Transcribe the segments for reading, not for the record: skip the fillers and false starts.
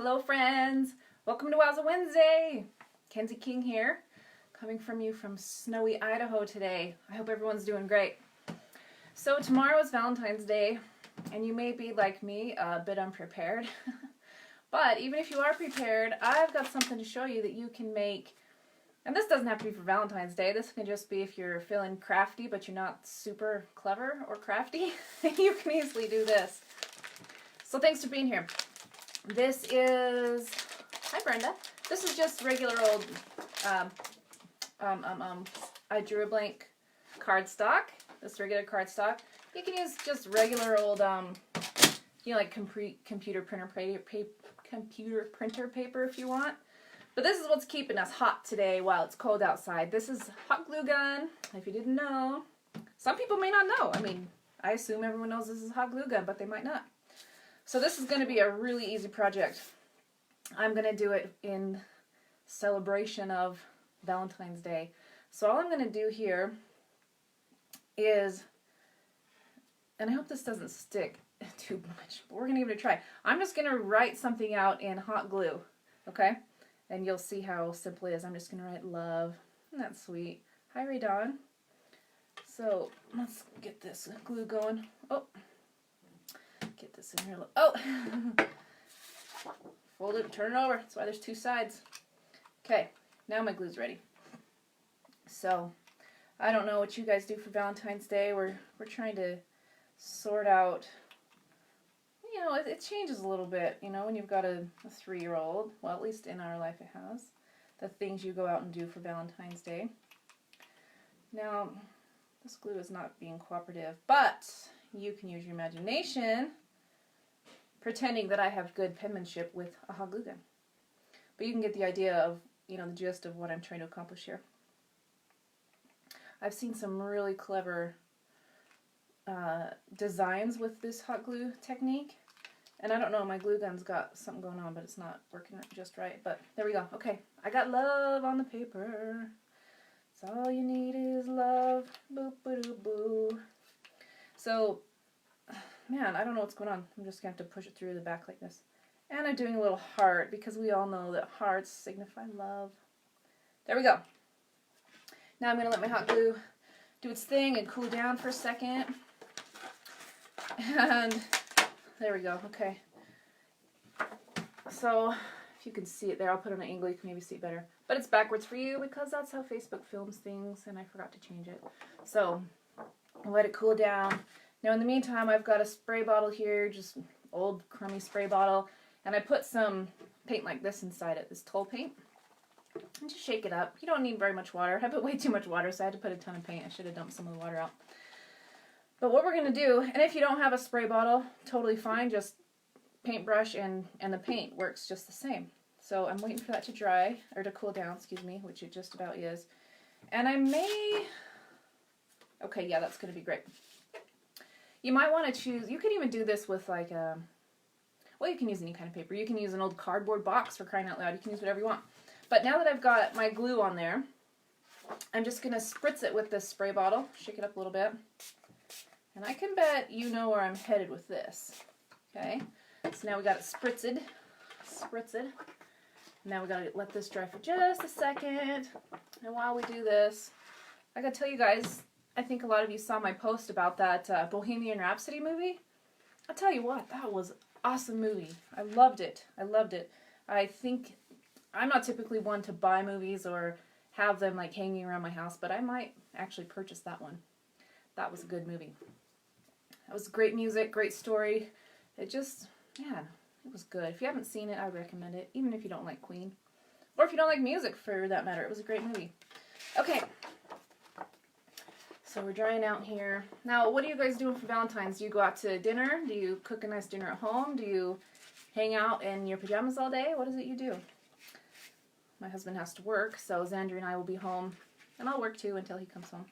Hello friends! Welcome to Wowza Wednesday! Kenzie King here, coming from you from snowy Idaho today. I hope everyone's doing great. So tomorrow is Valentine's Day, and you may be like me, a bit unprepared. But even if you are prepared, I've got something to show you that you can make. And this doesn't have to be for Valentine's Day. This can just be if you're feeling crafty but you're not super clever or crafty. You can easily do this. So thanks for being here. This is, hi Brenda. This is just regular old, I drew a blank cardstock. This regular cardstock. You can use just regular old, like computer printer paper if you want. But this is what's keeping us hot today while it's cold outside. This is hot glue gun, if you didn't know. Some people may not know. I mean, I assume everyone knows this is hot glue gun, but they might not. So this is going to be a really easy project. I'm going to do it in celebration of Valentine's Day. So all I'm going to do here is, and I hope this doesn't stick too much, but we're going to give it a try. I'm just going to write something out in hot glue, okay? And you'll see how simple it is. I'm just going to write love. Isn't that sweet? Hi, Ray Dawn. So let's get this glue going. Oh. Get this in here. Oh! Fold it, turn it over. That's why there's two sides. Okay, now my glue's ready. So, I don't know what you guys do for Valentine's Day. We're trying to sort out, you know, it changes a little bit, you know, when you've got a 3-year-old. Well, at least in our life it has. The things you go out and do for Valentine's Day. Now, this glue is not being cooperative, but you can use your imagination pretending that I have good penmanship with a hot glue gun. But you can get the idea of, you know, the gist of what I'm trying to accomplish here. I've seen some really clever designs with this hot glue technique. And I don't know, my glue gun's got something going on, but it's not working just right. But there we go. Okay, I got love on the paper. So all you need is love. Boop, ba doo boo. So, man, I don't know what's going on. I'm just going to have to push it through the back like this. And I'm doing a little heart because we all know that hearts signify love. There we go. Now I'm going to let my hot glue do its thing and cool down for a second. And there we go. Okay. So if you can see it there, I'll put it on an angle. You can maybe see it better. But it's backwards for you because that's how Facebook films things, and I forgot to change it. So I'll let it cool down. Now in the meantime, I've got a spray bottle here, just old crummy spray bottle, and I put some paint like this inside it, this Toll paint. And just shake it up. You don't need very much water. I put way too much water, so I had to put a ton of paint. I should have dumped some of the water out. But what we're going to do, and if you don't have a spray bottle, totally fine, just paintbrush and the paint works just the same. So I'm waiting for that to dry, or to cool down, excuse me, which it just about is. And I may, okay, yeah, that's going to be great. You might want to choose, you could even do this with like a, well, you can use any kind of paper. You can use an old cardboard box, for crying out loud. You can use whatever you want. But now that I've got my glue on there, I'm just going to spritz it with this spray bottle. Shake it up a little bit. And I can bet you know where I'm headed with this. Okay? So now we got it spritzed. Now we got to let this dry for just a second. And while we do this, I got to tell you guys, I think a lot of you saw my post about that Bohemian Rhapsody movie. I'll tell you what, that was an awesome movie. I loved it. I loved it. I think, I'm not typically one to buy movies or have them like hanging around my house, but I might actually purchase that one. That was a good movie. That was great music, great story. It just, man, it was good. If you haven't seen it, I recommend it, even if you don't like Queen. Or if you don't like music, for that matter. It was a great movie. Okay. So we're drying out here. Now, what are you guys doing for Valentine's? Do you go out to dinner? Do you cook a nice dinner at home? Do you hang out in your pajamas all day? What is it you do? My husband has to work, so Xander and I will be home. And I'll work too until he comes home.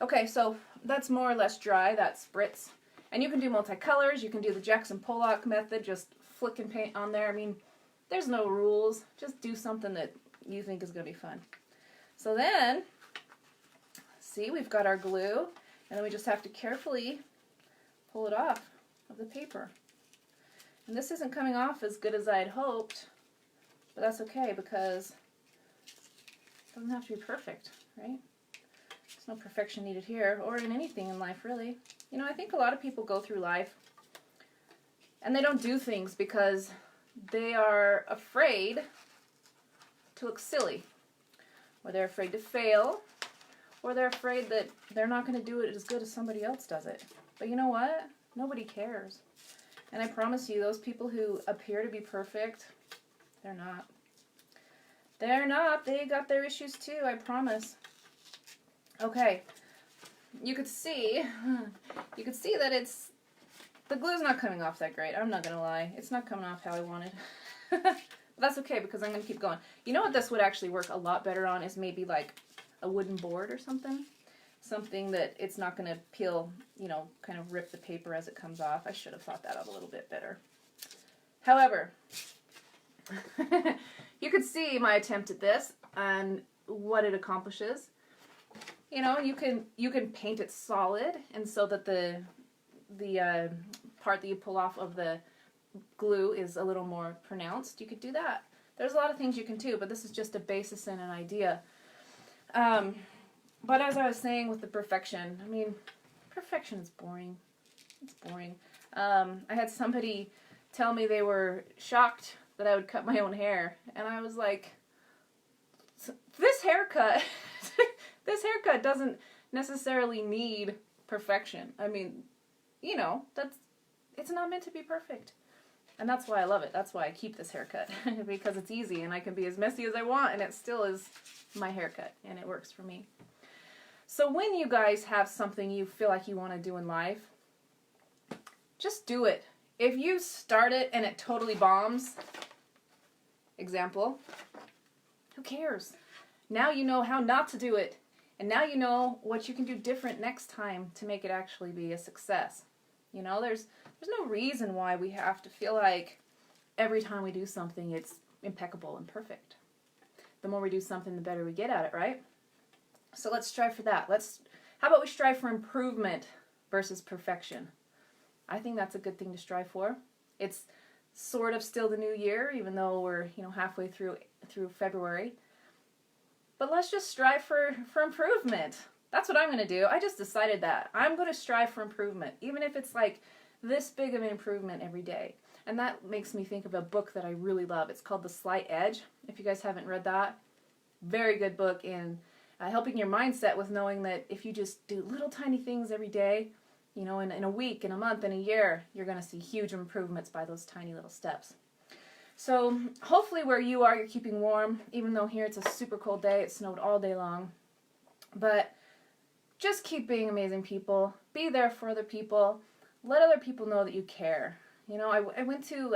Okay, so that's more or less dry, that spritz. And you can do multicolors. You can do the Jackson Pollock method, just flicking paint on there. I mean, there's no rules. Just do something that you think is going to be fun. So then, see, we've got our glue, and then we just have to carefully pull it off of the paper. And this isn't coming off as good as I had hoped, but that's okay because it doesn't have to be perfect, right? There's no perfection needed here or in anything in life, really. You know, I think a lot of people go through life and they don't do things because they are afraid to look silly, or they're afraid to fail, or they're afraid that they're not going to do it as good as somebody else does it. But you know what? Nobody cares. And I promise you, those people who appear to be perfect, they're not. They're not. They got their issues too, I promise. Okay. You could see that the glue's not coming off that great. I'm not going to lie. It's not coming off how I wanted. But that's okay because I'm going to keep going. You know what this would actually work a lot better on is maybe like a wooden board or something. Something that it's not going to peel, you know, kind of rip the paper as it comes off. I should have thought that out a little bit better. However, you could see my attempt at this and what it accomplishes. You know, you can paint it solid, and so that the part that you pull off of the glue is a little more pronounced. You could do that. There's a lot of things you can do, but this is just a basis and an idea. But as I was saying with the perfection, I mean, perfection is boring. It's boring. I had somebody tell me they were shocked that I would cut my own hair, and I was like, this haircut, this haircut doesn't necessarily need perfection. I mean, you know, it's not meant to be perfect. And that's why I love it. That's why I keep this haircut, because it's easy and I can be as messy as I want and it still is my haircut and it works for me. So when you guys have something you feel like you want to do in life, just do it. If you start it and it totally bombs, example, who cares? Now you know how not to do it. And now you know what you can do different next time to make it actually be a success. You know, there's no reason why we have to feel like every time we do something it's impeccable and perfect. The more we do something, the better we get at it, right? So let's strive for that. How about we strive for improvement versus perfection? I think that's a good thing to strive for. It's sort of still the new year, even though we're, you know, halfway through February. But let's just strive for improvement. That's what I'm going to do. I just decided that. I'm going to strive for improvement, even if it's like this big of an improvement every day. And that makes me think of a book that I really love. It's called The Slight Edge. If you guys haven't read that, very good book in helping your mindset with knowing that if you just do little tiny things every day, you know, in a week, in a month, in a year, you're going to see huge improvements by those tiny little steps. So hopefully where you are, you're keeping warm, even though here it's a super cold day. It snowed all day long. But just keep being amazing people. Be there for other people. Let other people know that you care. You know, I went to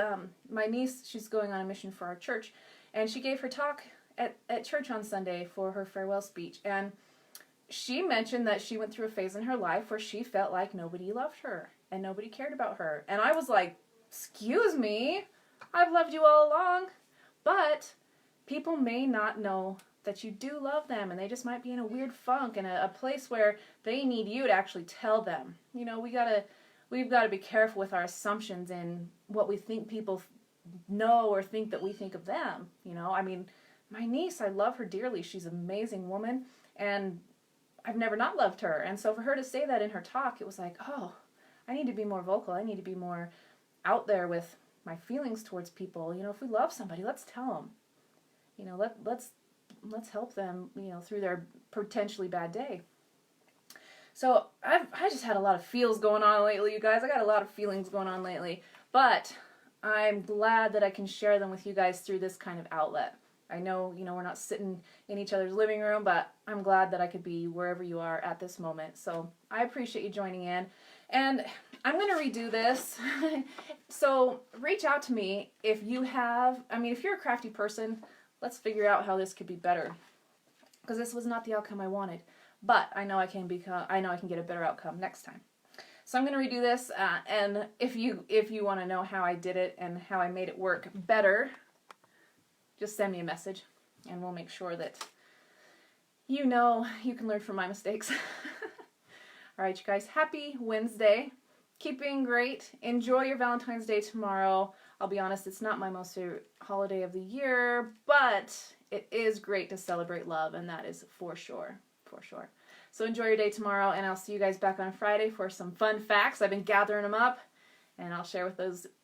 my niece, she's going on a mission for our church, and she gave her talk at church on Sunday for her farewell speech. And she mentioned that she went through a phase in her life where she felt like nobody loved her and nobody cared about her. And I was like, excuse me, I've loved you all along. But people may not know that you do love them, and they just might be in a weird funk and a place where they need you to actually tell them. You know, we've got to be careful with our assumptions and what we think people know or think that we think of them. You know, I mean, my niece, I love her dearly. She's an amazing woman, and I've never not loved her. And so for her to say that in her talk, it was like, oh, I need to be more vocal. I need to be more out there with my feelings towards people. You know, if we love somebody, let's tell them. You know, let's help them, you know, through their potentially bad day. So I just had a lot of feels going on lately, you guys. I got a lot of feelings going on lately. But I'm glad that I can share them with you guys through this kind of outlet. I know, you know, we're not sitting in each other's living room, but I'm glad that I could be wherever you are at this moment. So I appreciate you joining in. And I'm going to redo this. So reach out to me if you have, I mean, if you're a crafty person, let's figure out how this could be better. Because this was not the outcome I wanted. But I know I can get a better outcome next time. So I'm going to redo this, and if you want to know how I did it and how I made it work better, just send me a message, and we'll make sure that you know you can learn from my mistakes. All right, you guys, happy Wednesday, keep being great. Enjoy your Valentine's Day tomorrow. I'll be honest, it's not my most favorite holiday of the year, but it is great to celebrate love, and that is for sure, for sure. So enjoy your day tomorrow, and I'll see you guys back on Friday for some fun facts. I've been gathering them up, and I'll share with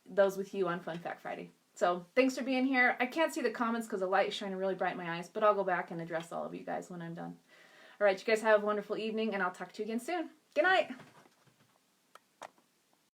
those with you on Fun Fact Friday. So thanks for being here. I can't see the comments because the light is shining really bright in my eyes, but I'll go back and address all of you guys when I'm done. All right, you guys have a wonderful evening, and I'll talk to you again soon. Good night.